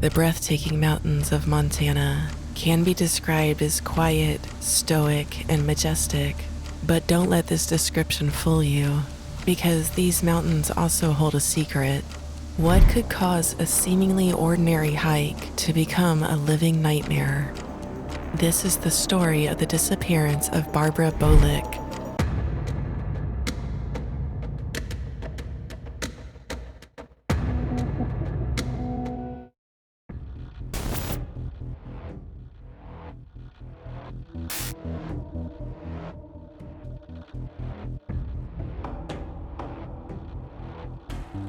The breathtaking mountains of Montana can be described as quiet, stoic, and majestic, but don't let this description fool you, because these mountains also hold a secret. What could cause a seemingly ordinary hike to become a living nightmare? This is the story of the disappearance of Barbara Bolick.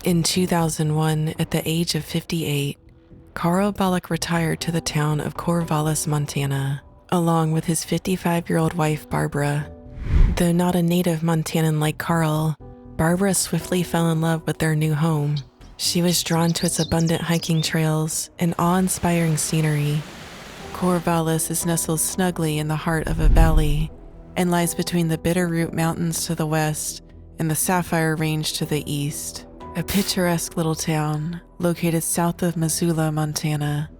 In 2001, at the age of 58, Carl Bolick retired to the town of Corvallis, Montana, along with his 55-year-old wife, Barbara. Though not a native Montanan like Carl, Barbara swiftly fell in love with their new home. She was drawn to its abundant hiking trails and awe-inspiring scenery. Corvallis is nestled snugly in the heart of a valley and lies between the Bitterroot Mountains to the west and the Sapphire Range to the east. A picturesque little town located south of Missoula, Montana.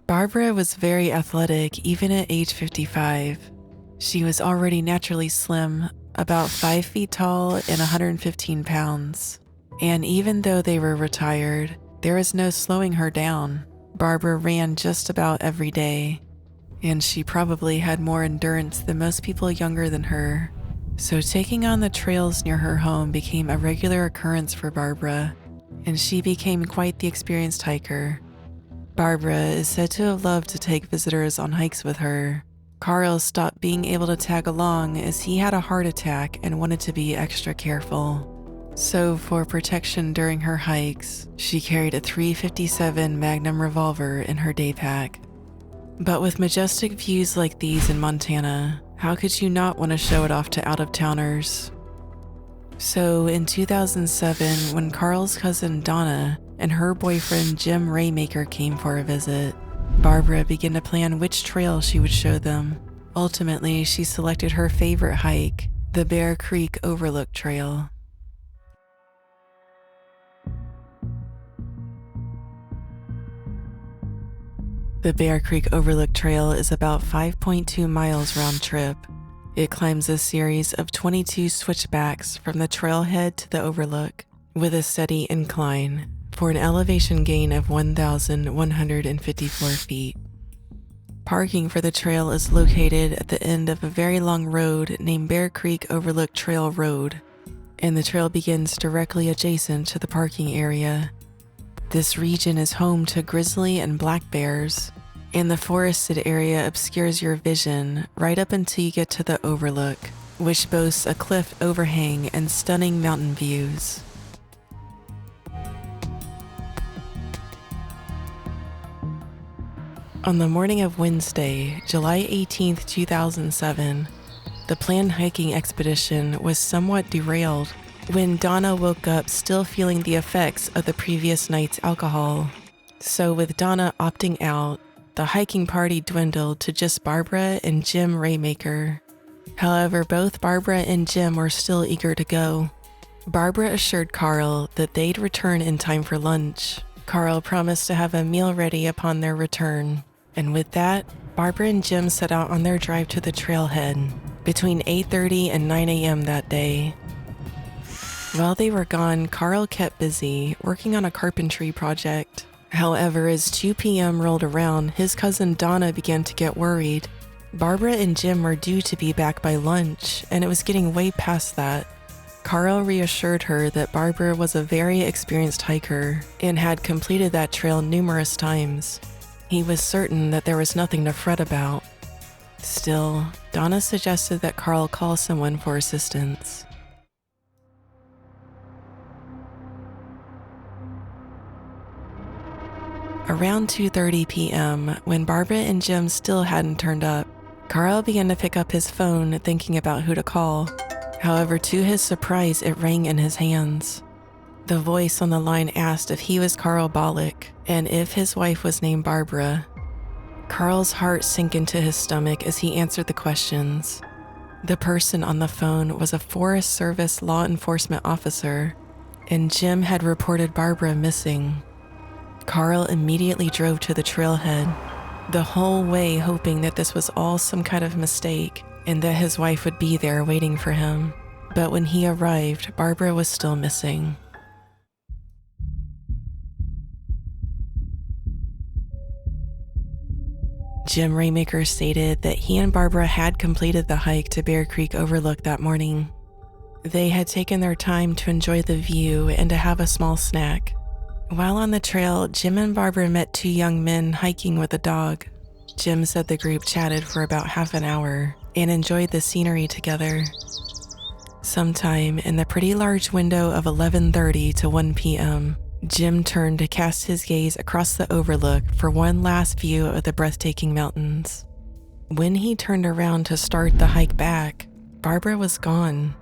Barbara was very athletic even at age 55. She was already naturally slim, about 5 feet tall and 115 pounds. And even though they were retired, there was no slowing her down. Barbara ran just about every day, and she probably had more endurance than most people younger than her. So taking on the trails near her home became a regular occurrence for Barbara, and she became quite the experienced hiker. Barbara is said to have loved to take visitors on hikes with her. Carl stopped being able to tag along as he had a heart attack and wanted to be extra careful. So for protection during her hikes, she carried a .357 Magnum revolver in her day pack. But with majestic views like these in Montana, how could you not want to show it off to out-of-towners? So in 2007, when Carl's cousin Donna and her boyfriend Jim Raymaker came for a visit, Barbara began to plan which trail she would show them. Ultimately, she selected her favorite hike, the Bear Creek Overlook Trail. The Bear Creek Overlook Trail is about 5.2 miles round trip. It climbs a series of 22 switchbacks from the trailhead to the overlook, with a steady incline, for an elevation gain of 1,154 feet. Parking for the trail is located at the end of a very long road named Bear Creek Overlook Trail Road, and the trail begins directly adjacent to the parking area. This region is home to grizzly and black bears, and the forested area obscures your vision right up until you get to the overlook, which boasts a cliff overhang and stunning mountain views. On the morning of Wednesday, July 18, 2007, the planned hiking expedition was somewhat derailed when Donna woke up still feeling the effects of the previous night's alcohol. So with Donna opting out, the hiking party dwindled to just Barbara and Jim Raymaker. However, both Barbara and Jim were still eager to go. Barbara assured Carl that they'd return in time for lunch. Carl promised to have a meal ready upon their return. And with that, Barbara and Jim set out on their drive to the trailhead between 8:30 and 9 a.m. that day. While they were gone, Carl kept busy working on a carpentry project. However, as 2 p.m. rolled around, his cousin Donna began to get worried. Barbara and Jim were due to be back by lunch, and it was getting way past that. Carl reassured her that Barbara was a very experienced hiker and had completed that trail numerous times. He was certain that there was nothing to fret about. Still, Donna suggested that Carl call someone for assistance. Around 2:30 p.m., when Barbara and Jim still hadn't turned up, Carl began to pick up his phone thinking about who to call. However, to his surprise, it rang in his hands. The voice on the line asked if he was Carl Bolick and if his wife was named Barbara. Carl's heart sank into his stomach as he answered the questions. The person on the phone was a Forest Service law enforcement officer, and Jim had reported Barbara missing. Carl immediately drove to the trailhead, the whole way hoping that this was all some kind of mistake and that his wife would be there waiting for him. But when he arrived, Barbara was still missing. Jim Raymaker stated that he and Barbara had completed the hike to Bear Creek Overlook that morning. They had taken their time to enjoy the view and to have a small snack. While on the trail, Jim and Barbara met two young men hiking with a dog. Jim said the group chatted for about half an hour and enjoyed the scenery together. Sometime in the pretty large window of 11:30 to 1 p.m., Jim turned to cast his gaze across the overlook for one last view of the breathtaking mountains. When he turned around to start the hike back, Barbara was gone.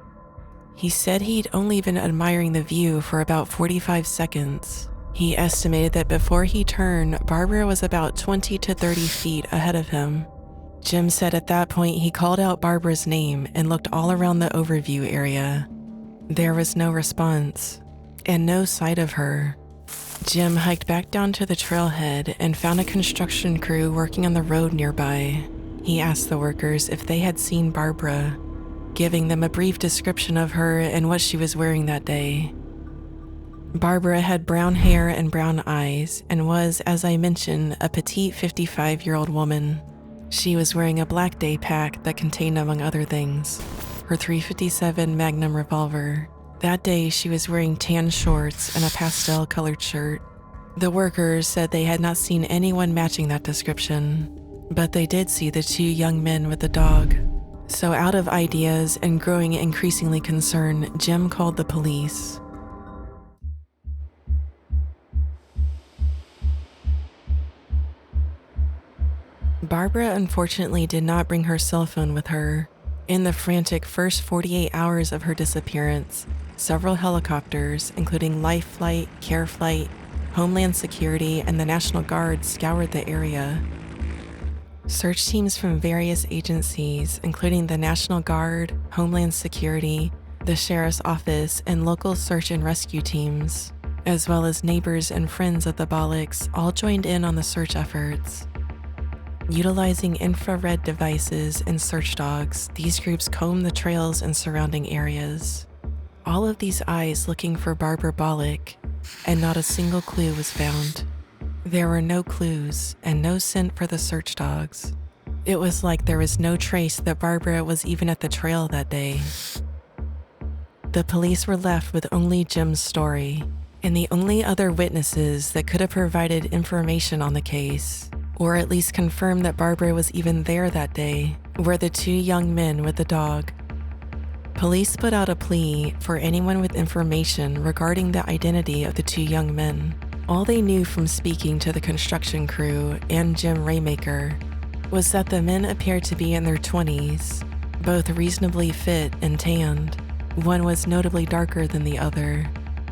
He said he'd only been admiring the view for about 45 seconds. He estimated that before he turned, Barbara was about 20 to 30 feet ahead of him. Jim said at that point he called out Barbara's name and looked all around the overview area. There was no response, and no sight of her. Jim hiked back down to the trailhead and found a construction crew working on the road nearby. He asked the workers if they had seen Barbara, giving them a brief description of her and what she was wearing that day. Barbara had brown hair and brown eyes and was, as I mentioned, a petite 55-year-old woman. She was wearing a black day pack that contained, among other things, her .357 Magnum revolver. That day, she was wearing tan shorts and a pastel-colored shirt. The workers said they had not seen anyone matching that description, but they did see the two young men with the dog. So out of ideas and growing increasingly concerned, Jim called the police. Barbara unfortunately did not bring her cell phone with her. In the frantic first 48 hours of her disappearance, several helicopters, including Life Flight, Care Flight, Homeland Security, and the National Guard scoured the area. Search teams from various agencies, including the National Guard, Homeland Security, the Sheriff's Office, and local search and rescue teams, as well as neighbors and friends of the Bolicks, all joined in on the search efforts. Utilizing infrared devices and search dogs, these groups combed the trails and surrounding areas. All of these eyes looking for Barbara Bolick, and not a single clue was found. There were no clues and no scent for the search dogs. It was like there was no trace that Barbara was even at the trail that day. The police were left with only Jim's story, and the only other witnesses that could have provided information on the case, or at least confirmed that Barbara was even there that day, were the two young men with the dog. Police put out a plea for anyone with information regarding the identity of the two young men. All they knew from speaking to the construction crew and Jim Raymaker was that the men appeared to be in their 20s, both reasonably fit and tanned. One was notably darker than the other.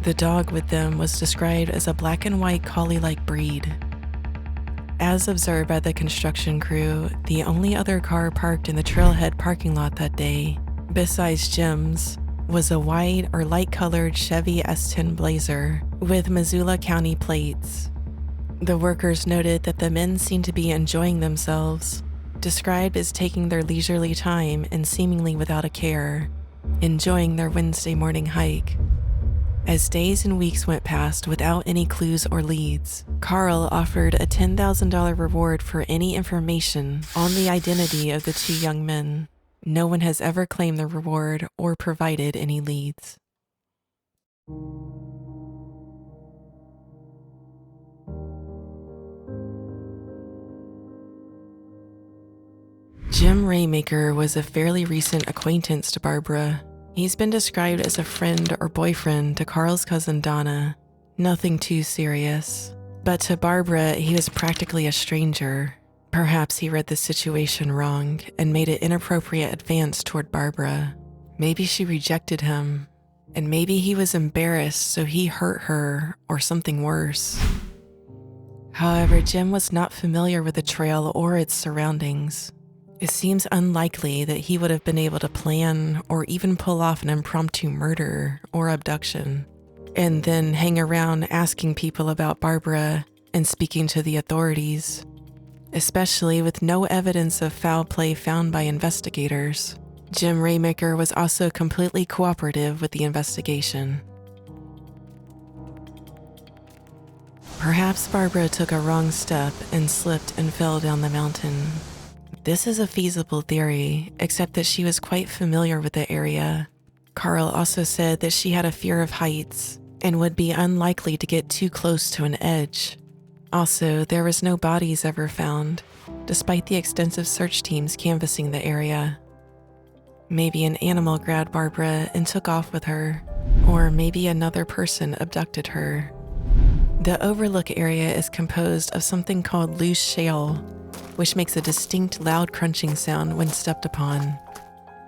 The dog with them was described as a black and white collie-like breed. As observed by the construction crew, the only other car parked in the trailhead parking lot that day, besides Jim's, was a white or light-colored Chevy S10 Blazer with Missoula County plates. The workers noted that the men seemed to be enjoying themselves, described as taking their leisurely time and seemingly without a care, enjoying their Wednesday morning hike. As days and weeks went past without any clues or leads, Carl offered a $10,000 reward for any information on the identity of the two young men. No one has ever claimed the reward or provided any leads. Jim Raymaker was a fairly recent acquaintance to Barbara. He's been described as a friend or boyfriend to Carl's cousin Donna. Nothing too serious. But to Barbara, he was practically a stranger. Perhaps he read the situation wrong and made an inappropriate advance toward Barbara. Maybe she rejected him, and maybe he was embarrassed so he hurt her or something worse. However, Jim was not familiar with the trail or its surroundings. It seems unlikely that he would have been able to plan or even pull off an impromptu murder or abduction, and then hang around asking people about Barbara and speaking to the authorities, especially with no evidence of foul play found by investigators. Jim Raymaker was also completely cooperative with the investigation. Perhaps Barbara took a wrong step and slipped and fell down the mountain. This is a feasible theory, except that she was quite familiar with the area. Carl also said that she had a fear of heights and would be unlikely to get too close to an edge. Also, there was no bodies ever found, despite the extensive search teams canvassing the area. Maybe an animal grabbed Barbara and took off with her, or maybe another person abducted her. The overlook area is composed of something called loose shale, which makes a distinct loud crunching sound when stepped upon.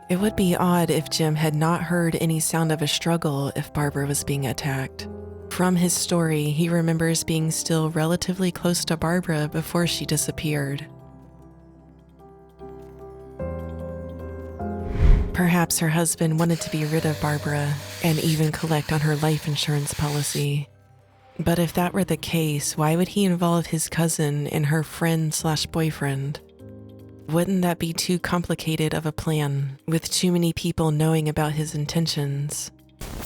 It would be odd if Jim had not heard any sound of a struggle if Barbara was being attacked. From his story, he remembers being still relatively close to Barbara before she disappeared. Perhaps her husband wanted to be rid of Barbara and even collect on her life insurance policy. But if that were the case, why would he involve his cousin and her friend/boyfriend? Wouldn't that be too complicated of a plan, with too many people knowing about his intentions?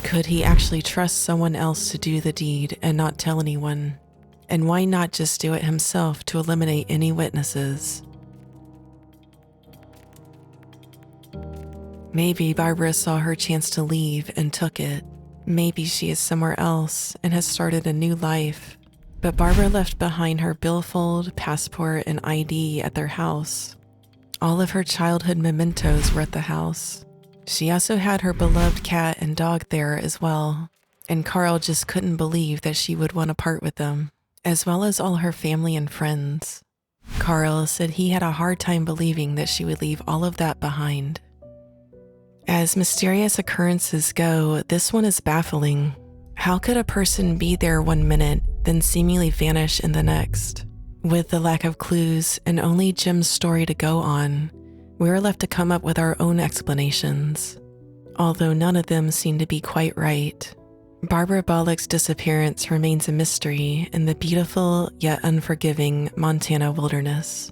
Could he actually trust someone else to do the deed and not tell anyone? And why not just do it himself to eliminate any witnesses? Maybe Barbara saw her chance to leave and took it. Maybe she is somewhere else and has started a new life. But Barbara left behind her billfold, passport, and ID at their house. All of her childhood mementos were at the house. She also had her beloved cat and dog there as well, and Carl just couldn't believe that she would want to part with them, as well as all her family and friends. Carl said he had a hard time believing that she would leave all of that behind. As mysterious occurrences go, this one is baffling. How could a person be there one minute, then seemingly vanish in the next? With the lack of clues and only Jim's story to go on, we were left to come up with our own explanations, although none of them seem to be quite right. Barbara Bolick's disappearance remains a mystery in the beautiful yet unforgiving Montana wilderness.